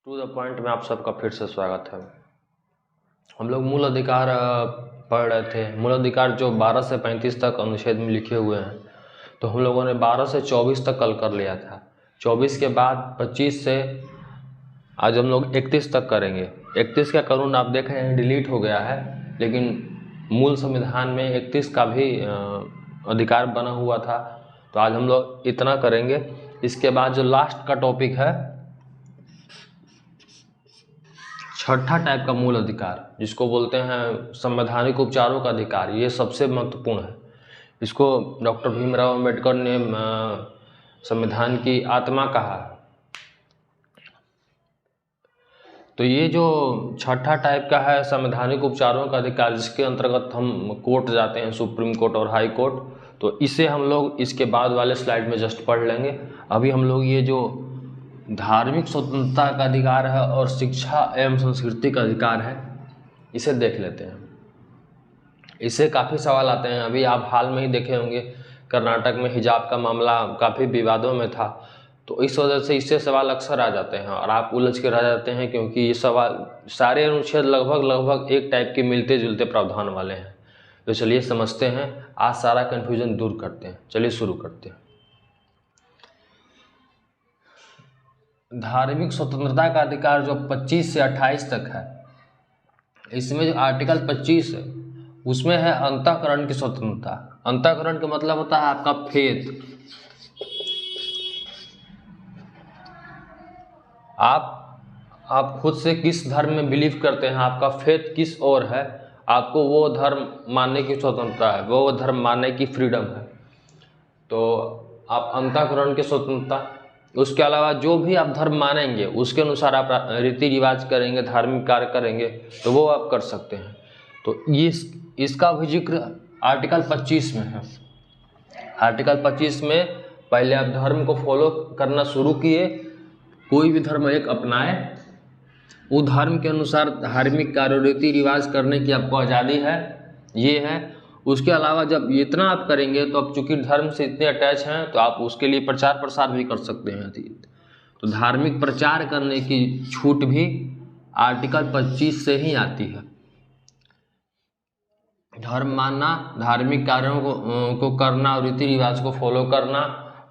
To the point में आप सबका फिर से स्वागत है। हम लोग मूल अधिकार पढ़ रहे थे। मूल अधिकार जो 12 से 35 तक अनुच्छेद में लिखे हुए हैं, तो हम लोगों ने 12 से 24 तक कल कर लिया था। 24 के बाद 25 से आज हम लोग 31 तक करेंगे। 31 का कानून आप देख रहे हैं डिलीट हो गया है, लेकिन मूल संविधान में 31 का भी अधिकार बना हुआ था। तो आज हम लोग इतना करेंगे। इसके बाद जो लास्ट का टॉपिक है, छठा टाइप का मूल अधिकार, जिसको बोलते हैं संवैधानिक उपचारों का अधिकार, ये सबसे महत्वपूर्ण है। इसको डॉक्टर भीमराव अंबेडकर ने संविधान की आत्मा कहा। तो ये जो छठा टाइप का है संवैधानिक उपचारों का अधिकार, जिसके अंतर्गत हम कोर्ट जाते हैं, सुप्रीम कोर्ट और हाई कोर्ट, तो इसे हम लोग इसके बाद वाले स्लाइड में जस्ट पढ़ लेंगे। अभी हम लोग ये जो धार्मिक स्वतंत्रता का अधिकार है और शिक्षा एवं संस्कृति का अधिकार है, इसे देख लेते हैं। इससे काफ़ी सवाल आते हैं। अभी आप हाल में ही देखे होंगे कर्नाटक में हिजाब का मामला काफ़ी विवादों में था, तो इस वजह से इससे सवाल अक्सर आ जाते हैं और आप उलझ के रह जाते हैं, क्योंकि ये सवाल सारे अनुच्छेद लगभग एक टाइप के मिलते जुलते प्रावधान वाले हैं। तो चलिए समझते हैं, आज सारा कन्फ्यूजन दूर करते हैं। चलिए शुरू करते हैं। धार्मिक स्वतंत्रता का अधिकार जो 25 से 28 तक है, इसमें जो आर्टिकल 25 है उसमें है अंतःकरण की स्वतंत्रता। अंतःकरण का मतलब होता है आपका फेथ। आप खुद से किस धर्म में बिलीव करते हैं, आपका फेथ किस ओर है, आपको वो धर्म मानने की स्वतंत्रता है, वो धर्म मानने की फ्रीडम है। तो आप अंतःकरण की स्वतंत्रता, उसके अलावा जो भी आप धर्म मानेंगे उसके अनुसार आप रीति रिवाज करेंगे, धार्मिक कार्य करेंगे, तो वो आप कर सकते हैं। तो इसका भी जिक्र आर्टिकल 25 में है। आर्टिकल 25 में पहले आप धर्म को फॉलो करना शुरू किए, कोई भी धर्म एक अपनाए, वो धर्म के अनुसार धार्मिक कार्य रीति रिवाज करने की आपको आज़ादी है, ये है। उसके अलावा जब इतना आप करेंगे तो आप चूँकि धर्म से इतने अटैच हैं, तो आप उसके लिए प्रचार प्रसार भी कर सकते हैं। तो धार्मिक प्रचार करने की छूट भी आर्टिकल 25 से ही आती है। धर्म मानना, धार्मिक कार्यों को करना, रीति रिवाज को फॉलो करना,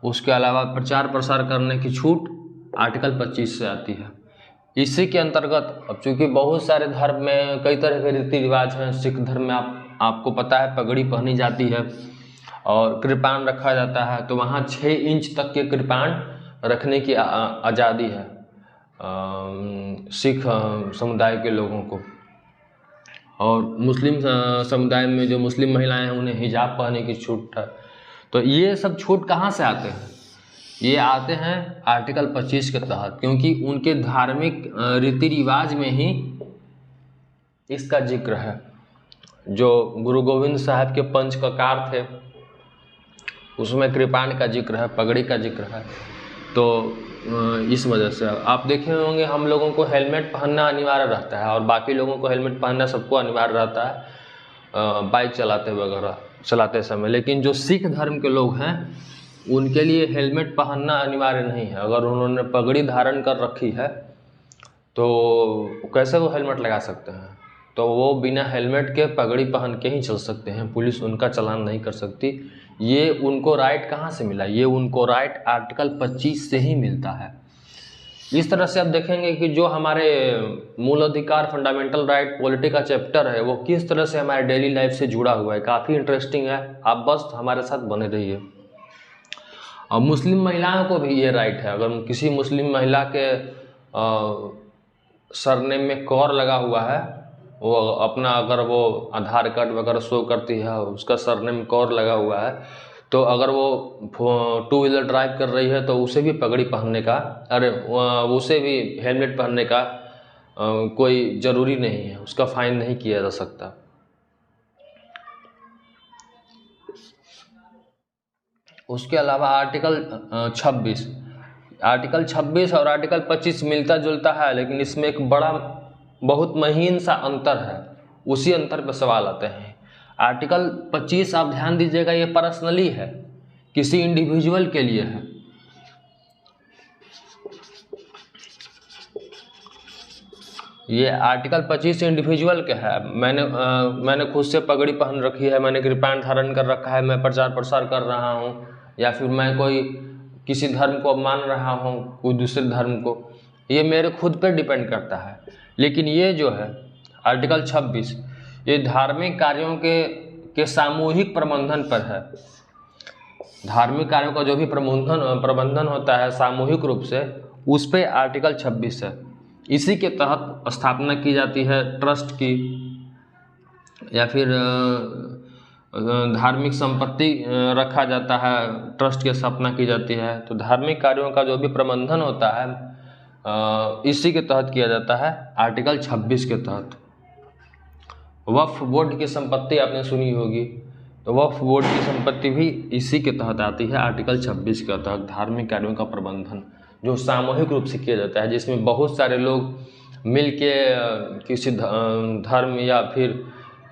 उसके अलावा प्रचार प्रसार करने की छूट आर्टिकल 25 से आती है। इसी के अंतर्गत अब चूँकि बहुत सारे धर्म में कई तरह के रीति रिवाज हैं। सिख धर्म में आपको पता है पगड़ी पहनी जाती है और कृपाण रखा जाता है, तो वहाँ 6 इंच तक के कृपाण रखने की आज़ादी है सिख समुदाय के लोगों को। और मुस्लिम समुदाय में जो मुस्लिम महिलाएं हैं, उन्हें हिजाब पहनने की छूट है। तो ये सब छूट कहाँ से आते हैं? ये आते हैं आर्टिकल 25 के तहत, क्योंकि उनके धार्मिक रीति रिवाज में ही इसका जिक्र है। जो गुरु गोविंद साहब के पंच ककार थे, उसमें कृपाण का जिक्र है, पगड़ी का जिक्र है। तो इस वजह से आप देखे होंगे हम लोगों को हेलमेट पहनना अनिवार्य रहता है, और बाकी लोगों को हेलमेट पहनना सबको अनिवार्य रहता है बाइक चलाते वगैरह चलाते समय। लेकिन जो सिख धर्म के लोग हैं, उनके लिए हेलमेट पहनना अनिवार्य नहीं है। अगर उन्होंने पगड़ी धारण कर रखी है तो कैसे वो हेलमेट लगा सकते हैं? तो वो बिना हेलमेट के पगड़ी पहन के ही चल सकते हैं, पुलिस उनका चालान नहीं कर सकती। ये उनको राइट कहाँ से मिला? ये उनको राइट आर्टिकल 25 से ही मिलता है। इस तरह से आप देखेंगे कि जो हमारे मूल अधिकार, फंडामेंटल राइट, पॉलिटी का चैप्टर है, वो किस तरह से हमारे डेली लाइफ से जुड़ा हुआ है। काफ़ी इंटरेस्टिंग है, आप बस हमारे साथ बने रहिए। और मुस्लिम महिलाओं को भी ये राइट है। अगर किसी मुस्लिम महिला के सरनेम में कौर लगा हुआ है, वो अपना अगर वो आधार कार्ड वगैरह शो करती है, उसका सरनेम कौर लगा हुआ है, तो अगर वो 2 व्हीलर ड्राइव कर रही है तो उसे भी पगड़ी पहनने का, उसे भी हेलमेट पहनने का कोई ज़रूरी नहीं है, उसका फाइन नहीं किया जा सकता। उसके अलावा आर्टिकल 26 और आर्टिकल 25 मिलता जुलता है, लेकिन इसमें एक बड़ा बहुत महीन सा अंतर है। उसी अंतर पर सवाल आते हैं। आर्टिकल 25 आप ध्यान दीजिएगा, ये पर्सनली है, किसी इंडिविजुअल के लिए है। ये आर्टिकल 25 इंडिविजुअल का है। मैंने खुद से पगड़ी पहन रखी है, मैंने कृपाण धारण कर रखा है, मैं प्रचार प्रसार कर रहा हूँ, या फिर मैं कोई किसी धर्म को मान रहा हूँ, कोई दूसरे धर्म को, ये मेरे खुद पर डिपेंड करता है। लेकिन ये जो है आर्टिकल 26, ये धार्मिक कार्यों के सामूहिक प्रबंधन पर है। धार्मिक कार्यों का जो भी प्रबंधन होता है सामूहिक रूप से, उस पे आर्टिकल 26 है। इसी के तहत स्थापना की जाती है ट्रस्ट की, या फिर धार्मिक संपत्ति रखा जाता है, ट्रस्ट की स्थापना की जाती है। तो धार्मिक कार्यों का जो भी प्रबंधन होता है इसी के तहत किया जाता है, आर्टिकल 26 के तहत। वक्फ बोर्ड की संपत्ति आपने सुनी होगी, तो वक्फ बोर्ड की संपत्ति भी इसी के तहत आती है, आर्टिकल 26 के तहत। धार्मिक कार्यों का प्रबंधन जो सामूहिक रूप से किया जाता है, जिसमें बहुत सारे लोग मिल के किसी धर्म या फिर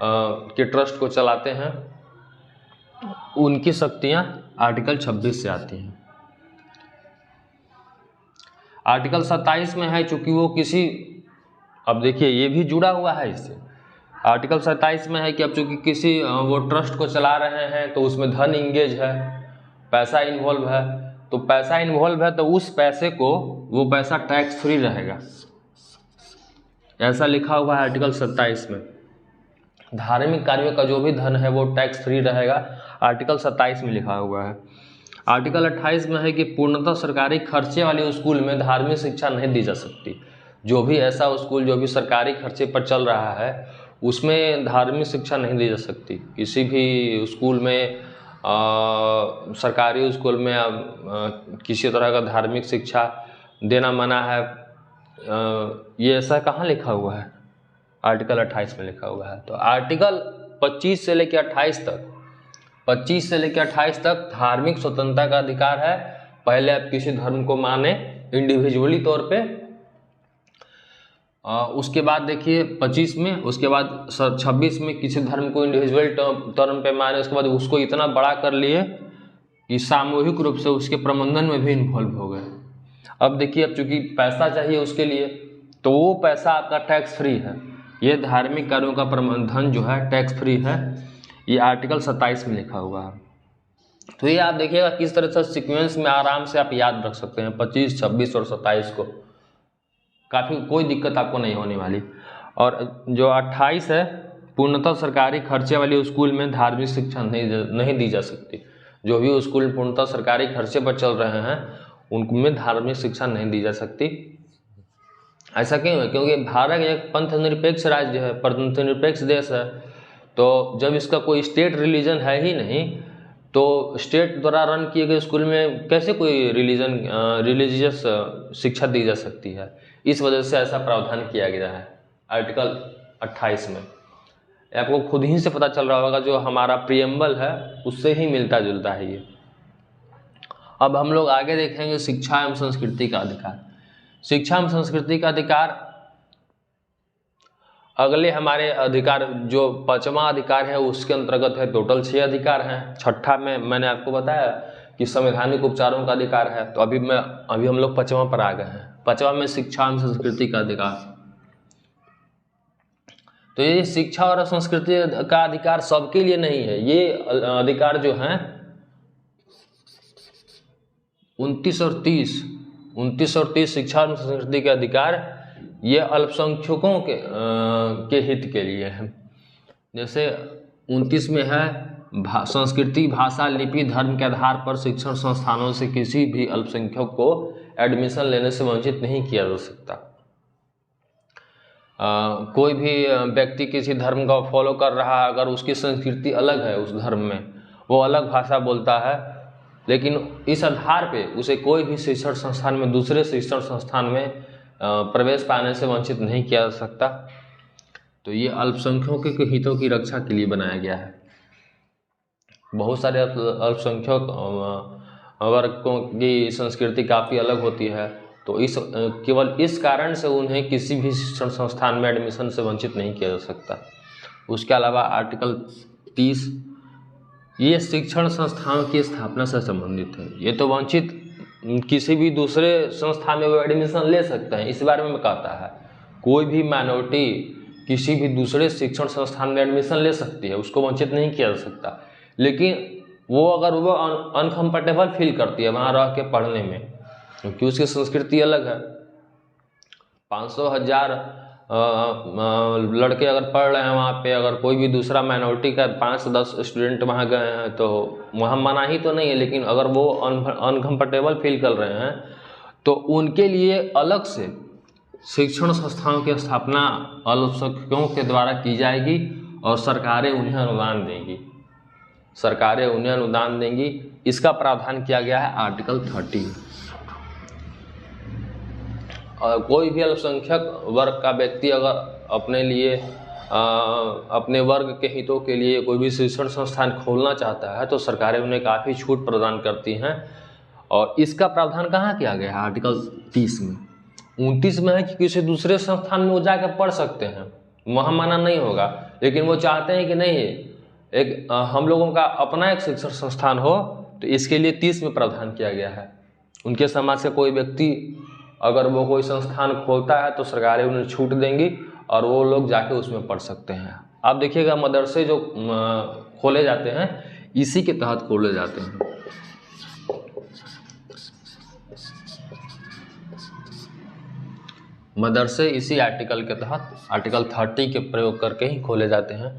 के ट्रस्ट को चलाते हैं, उनकी शक्तियाँ आर्टिकल 26 से आती हैं। आर्टिकल 27 में है, चूँकि वो किसी, अब देखिए ये भी जुड़ा हुआ है इससे। आर्टिकल 27 में है कि अब चूँकि किसी वो ट्रस्ट को चला रहे हैं तो उसमें धन इंगेज है, पैसा इन्वॉल्व है, तो पैसा इन्वॉल्व है तो उस पैसे को, वो पैसा टैक्स फ्री रहेगा, ऐसा लिखा हुआ है आर्टिकल 27 में। धार्मिक कार्यों का जो भी धन है वो टैक्स फ्री रहेगा, आर्टिकल 27 में लिखा हुआ है। आर्टिकल 28 में है कि पूर्णतः सरकारी खर्चे वाले स्कूल में धार्मिक शिक्षा नहीं दी जा सकती। जो भी ऐसा स्कूल जो भी सरकारी खर्चे पर चल रहा है उसमें धार्मिक शिक्षा नहीं दी जा सकती। किसी भी स्कूल में सरकारी स्कूल में किसी तरह का धार्मिक शिक्षा देना मना है। ये ऐसा कहाँ लिखा हुआ है? आर्टिकल 28 में लिखा हुआ है। तो आर्टिकल 25 से लेकर 28 तक, 25 से लेकर 28 तक धार्मिक स्वतंत्रता का अधिकार है। पहले आप किसी धर्म को माने इंडिविजुअली तौर पे, उसके बाद देखिए 25 में, उसके बाद 26 में किसी धर्म को इंडिविजुअल टर्म पे माने, उसके बाद उसको इतना बड़ा कर लिए कि सामूहिक रूप से उसके प्रबंधन में भी इन्वॉल्व हो गए। अब देखिए, अब चूंकि पैसा चाहिए उसके लिए, तो वो पैसा आपका टैक्स फ्री है। ये धार्मिक कार्यों का प्रबंधन जो है टैक्स फ्री है, ये आर्टिकल 27 में लिखा हुआ है। तो ये आप देखिएगा किस तरह से सीक्वेंस में आराम से आप याद रख सकते हैं 25, 26 और 27 को, काफ़ी कोई दिक्कत आपको नहीं होने वाली। और जो 28 है, पूर्णतः सरकारी खर्चे वाले स्कूल में धार्मिक शिक्षा नहीं दी जा सकती। जो भी स्कूल पूर्णतः सरकारी खर्चे पर चल रहे हैं उनमें धार्मिक शिक्षा नहीं दी जा सकती। ऐसा क्यों है? क्योंकि भारत एक पंथ निरपेक्ष राज्य है, पंथ निरपेक्ष देश है। तो जब इसका कोई स्टेट रिलीजन है ही नहीं, तो स्टेट द्वारा रन किए गए स्कूल में कैसे कोई रिलीजियस शिक्षा दी जा सकती है? इस वजह से ऐसा प्रावधान किया गया है आर्टिकल 28 में। आपको खुद ही से पता चल रहा होगा, जो हमारा प्रियम्बल है उससे ही मिलता जुलता है ये। अब हम लोग आगे देखेंगे शिक्षा एवं संस्कृति का अधिकार। शिक्षा एवं संस्कृति का अधिकार, अगले हमारे अधिकार जो 5वां अधिकार है उसके अंतर्गत है। टोटल 6 अधिकार हैं। छठा में मैंने आपको बताया कि संवैधानिक उपचारों का अधिकार है। तो अभी हम लोग 5वां पर आ गए हैं। 5वां में शिक्षा एवं संस्कृति का अधिकार। तो ये शिक्षा और संस्कृति का अधिकार सबके लिए नहीं है। ये अधिकार जो हैं 29 और 30 शिक्षा और संस्कृति के अधिकार, ये अल्पसंख्यकों के हित के लिए है। जैसे 29 में है संस्कृति, भाषा, लिपि, धर्म के आधार पर शिक्षण संस्थानों से किसी भी अल्पसंख्यक को एडमिशन लेने से वंचित नहीं किया जा सकता। कोई भी व्यक्ति किसी धर्म का फॉलो कर रहा है, अगर उसकी संस्कृति अलग है, उस धर्म में वो अलग भाषा बोलता है, लेकिन इस आधार पे उसे कोई भी शिक्षण संस्थान में, दूसरे शिक्षण संस्थान में प्रवेश पाने से वंचित नहीं किया जा सकता। तो ये अल्पसंख्यकों के हितों की रक्षा के लिए बनाया गया है। बहुत सारे अल्पसंख्यक वर्गों की संस्कृति काफ़ी अलग होती है, तो केवल इस कारण से उन्हें किसी भी शिक्षण संस्थान में एडमिशन से वंचित नहीं किया जा सकता। उसके अलावा आर्टिकल 30, ये शिक्षण संस्थानों की स्थापना से संबंधित है। ये तो वंचित किसी भी दूसरे संस्थान में वो एडमिशन ले सकते हैं, इस बारे में कहता है। कोई भी माइनॉरिटी किसी भी दूसरे शिक्षण संस्थान में एडमिशन ले सकती है, उसको वंचित नहीं किया जा सकता। लेकिन वो अगर वो अनकम्फर्टेबल फील करती है वहाँ रह के पढ़ने में, क्योंकि उसकी संस्कृति अलग है। 500,000 लड़के अगर पढ़ रहे हैं वहाँ पे, अगर कोई भी दूसरा माइनॉरिटी का 5 से 10 स्टूडेंट वहाँ गए हैं तो वहाँ मना ही तो नहीं है, लेकिन अगर वो अनकम्फर्टेबल फील कर रहे हैं तो उनके लिए अलग से शिक्षण संस्थानों की स्थापना अल्पसंख्यकों के द्वारा की जाएगी और सरकारें उन्हें अनुदान देंगी, सरकारें उन्हें अनुदान देंगी। इसका प्रावधान किया गया है आर्टिकल 30। और कोई भी अल्पसंख्यक वर्ग का व्यक्ति अगर अपने लिए अपने वर्ग के हितों के लिए कोई भी शिक्षण संस्थान खोलना चाहता है तो सरकारें उन्हें काफ़ी छूट प्रदान करती हैं। और इसका प्रावधान कहाँ किया गया है? आर्टिकल 30 में। 29 में है कि किसी दूसरे संस्थान में वो जाकर पढ़ सकते हैं, वहाँ मना नहीं होगा, लेकिन वो चाहते हैं कि नहीं एक हम लोगों का अपना एक शिक्षण संस्थान हो, तो इसके लिए 30 में प्रावधान किया गया है। उनके समाज का कोई व्यक्ति अगर वो कोई संस्थान खोलता है तो सरकारें उन्हें छूट देंगी और वो लोग जाके उसमें पढ़ सकते हैं। आप देखिएगा मदरसे जो खोले जाते हैं इसी के तहत खोले जाते हैं। मदरसे इसी आर्टिकल के तहत आर्टिकल 30 के प्रयोग करके ही खोले जाते हैं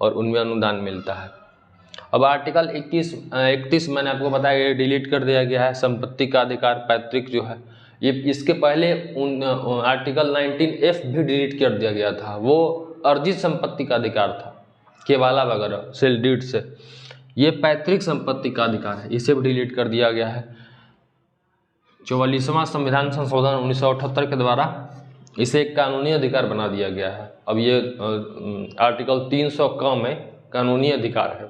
और उनमें अनुदान मिलता है। अब आर्टिकल 31 मैंने आपको बताया ये डिलीट कर दिया गया है। संपत्ति का अधिकार पैतृक जो है ये, इसके पहले आर्टिकल 19F भी डिलीट कर दिया गया था, वो अर्जित संपत्ति का अधिकार था, केवाला वगैरह सेल डीड से। ये पैतृक संपत्ति का अधिकार है, इसे भी डिलीट कर दिया गया है। 44वां संविधान संशोधन 1978 के द्वारा इसे एक कानूनी अधिकार बना दिया गया है। अब ये आर्टिकल 300 में कानूनी अधिकार है,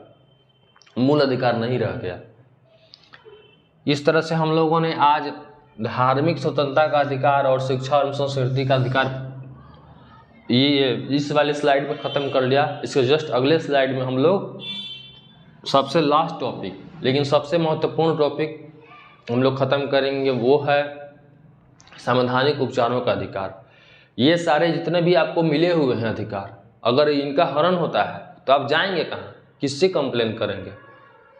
मूल अधिकार नहीं रह गया। इस तरह से हम लोगों ने आज धार्मिक स्वतंत्रता का अधिकार और शिक्षा और संस्कृति का अधिकार ये इस वाले स्लाइड में ख़त्म कर लिया। इसके जस्ट अगले स्लाइड में हम लोग सबसे लास्ट टॉपिक, लेकिन सबसे महत्वपूर्ण टॉपिक हम लोग ख़त्म करेंगे, वो है संवैधानिक उपचारों का अधिकार। ये सारे जितने भी आपको मिले हुए हैं अधिकार, अगर इनका हनन होता है तो आप जाएंगे कहाँ, किससे कंप्लेन करेंगे?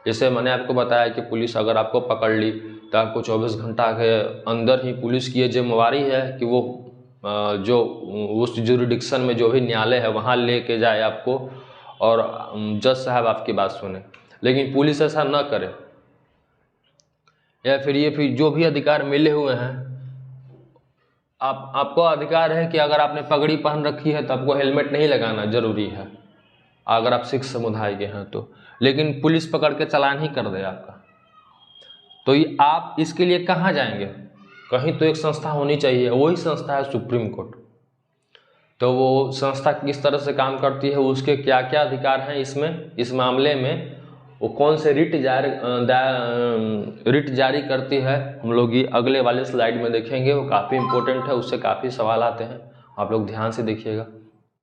जैसे मैंने आपको बताया कि पुलिस अगर आपको पकड़ ली तो आपको 24 घंटा के अंदर ही पुलिस की ये जिम्मेवारी है कि वो जो उस जुरिडिक्शन में जो भी न्यायालय है वहाँ लेके जाए आपको और जज साहब आपकी बात सुने। लेकिन पुलिस ऐसा न करे, या फिर जो भी अधिकार मिले हुए हैं, आपको अधिकार है कि अगर आपने पगड़ी पहन रखी है तो आपको हेलमेट नहीं लगाना जरूरी है अगर आप सिख समुदाय के हैं तो, लेकिन पुलिस पकड़ के चालान ही कर दे आपका, तो ये आप इसके लिए कहाँ जाएंगे? कहीं तो एक संस्था होनी चाहिए, वही संस्था है सुप्रीम कोर्ट। तो वो संस्था किस तरह से काम करती है, उसके क्या क्या अधिकार हैं इस मामले में, वो कौन से रिट जारी करती है, हम लोग ये अगले वाले स्लाइड में देखेंगे। वो काफ़ी इंपॉर्टेंट है, उससे काफ़ी सवाल आते हैं, आप लोग ध्यान से देखिएगा।